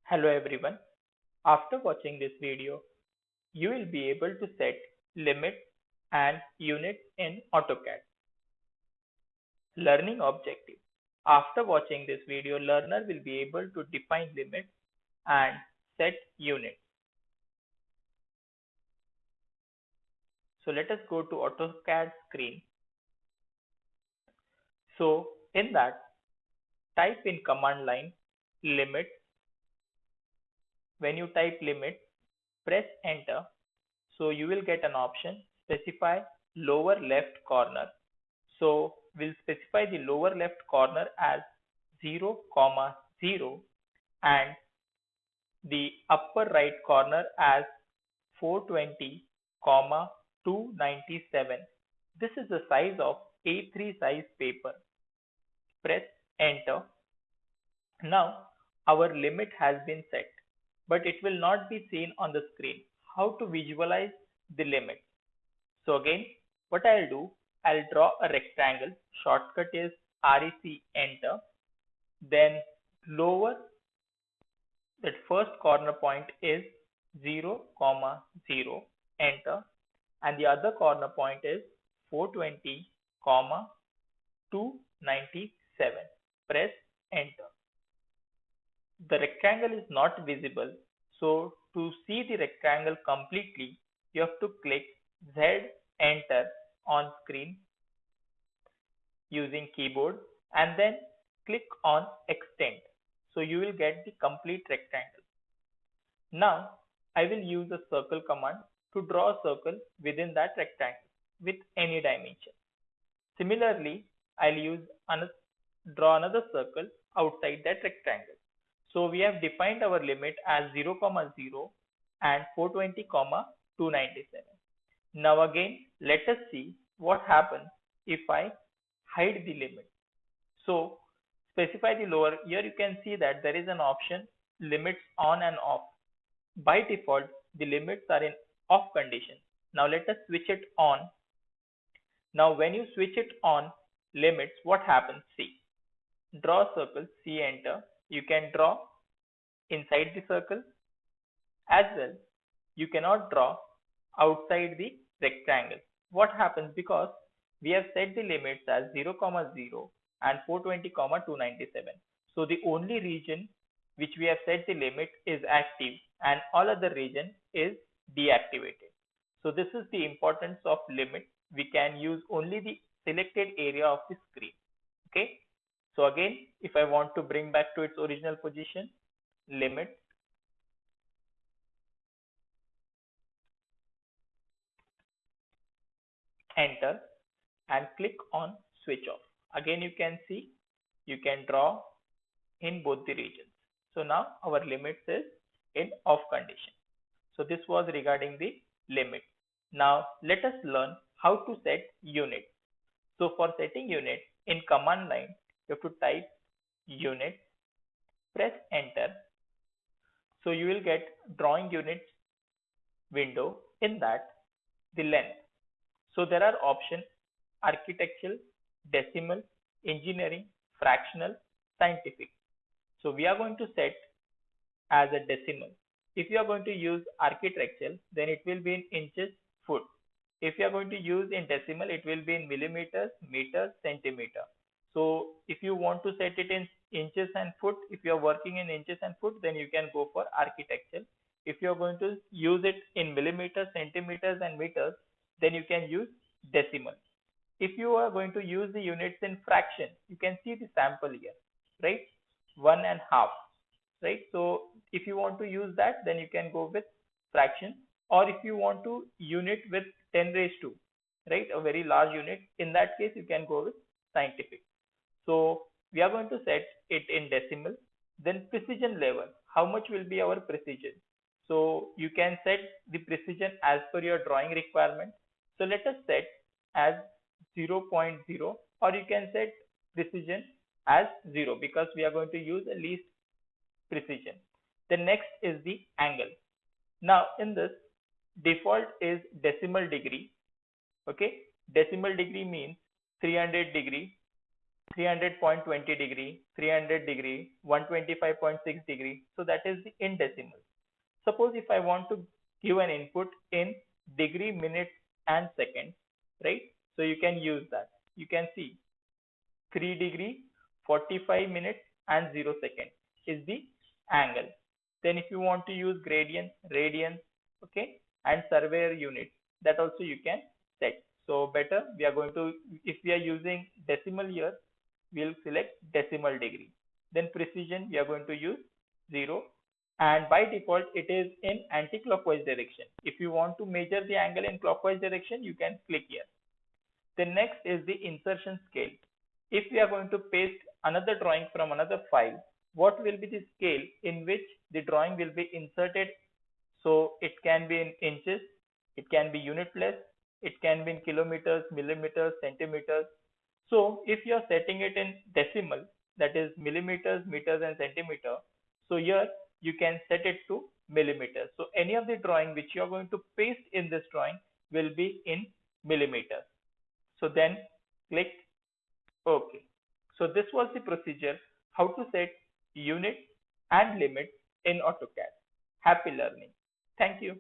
Hello everyone. After watching this video, you will be able to set limits and units in AutoCAD. Learning objective. After watching this video, learner will be able to define limits and set units. So let us go to AutoCAD screen. So in that, type in command line limits. When you type limits, press enter. So you will get an option specify lower left corner. So we'll specify the lower left corner as 0, 0 and the upper right corner as 420, 297. This is the size of A3 size paper. Press enter. Now our limit has been set, but it will not be seen on the screen. How to visualize the limit? So again, what I'll do, I'll draw a rectangle. Shortcut is REC enter. Then lower that first corner point is 0, 0 enter, and the other corner point is 420, 297. Press enter. The rectangle is not visible, so to see the rectangle completely, you have to click Z enter on screen using keyboard and then click on extend. So you will get the complete rectangle. Now I will use the circle command to draw a circle within that rectangle with any dimension. Similarly, draw another circle outside that rectangle. So we have defined our limit as 0, 0 and 420, 297. Now again, let us see what happens if I hide the limit. So specify the lower. Here you can see that there is an option limits on and off. By default, the limits are in off condition. Now let us switch it on. Now when you switch it on limits, what happens? See, draw a circle, C enter. You can draw inside the circle as well. You cannot draw outside the rectangle. What happens? Because we have set the limits as 0, 0 and 420, 297. So the only region which we have set the limit is active and all other region is deactivated. So this is the importance of limit. We can use only the selected area of the screen. Okay. So again, if I want to bring back to its original position, limit, enter and click on switch off. Again, you can see you can draw in both the regions. So now our limits is in off condition. So this was regarding the limit. Now let us learn how to set unit. So for setting unit in command line, you have to type unit, press enter. So you will get drawing units window. In that, the length. So there are options architectural, decimal, engineering, fractional, scientific. So we are going to set as a decimal. If you are going to use architectural, then it will be in inches, foot. If you are going to use in decimal, it will be in millimeters, meters, centimeter. So if you want to set it in inches and foot, if you are working in inches and foot, then you can go for architectural. If you are going to use it in millimeters, centimeters and meters, then you can use decimal. If you are going to use the units in fraction, you can see the sample here, right? 1.5, right? So if you want to use that, then you can go with fraction, or if you want to unit with 10 raised to, right, a very large unit, in that case you can go with scientific. So we are going to set it in decimal. Then precision level, how much will be our precision? So you can set the precision as per your drawing requirement. So let us set as 0.0, or you can set precision as 0 because we are going to use a least precision. The next is the angle. Now in this, default is decimal degree. Okay, decimal degree means 300 degree. 300.20 degree, 300 degree, 125.6 degree. So that is in decimal. Suppose if I want to give an input in degree, minutes and seconds, right? So you can use that. You can see 3 degree, 45 minutes and 0 seconds is the angle. Then if you want to use gradient, radians, okay, and surveyor units, that also you can set. So better we are going to, if we are using decimal here, we'll select decimal degree. Then precision we are going to use 0, and by default it is in anti-clockwise direction. If you want to measure the angle in clockwise direction, you can click here. The next is the insertion scale. If we are going to paste another drawing from another file, what will be the scale in which the drawing will be inserted? So it can be in inches, it can be unitless, it can be in kilometers, millimeters, centimeters. So if you are setting it in decimal, that is millimeters, meters and centimeter, so here you can set it to millimeters. So any of the drawing which you are going to paste in this drawing will be in millimeters. So then click OK. So this was the procedure how to set unit and limit in AutoCAD. Happy learning. Thank you.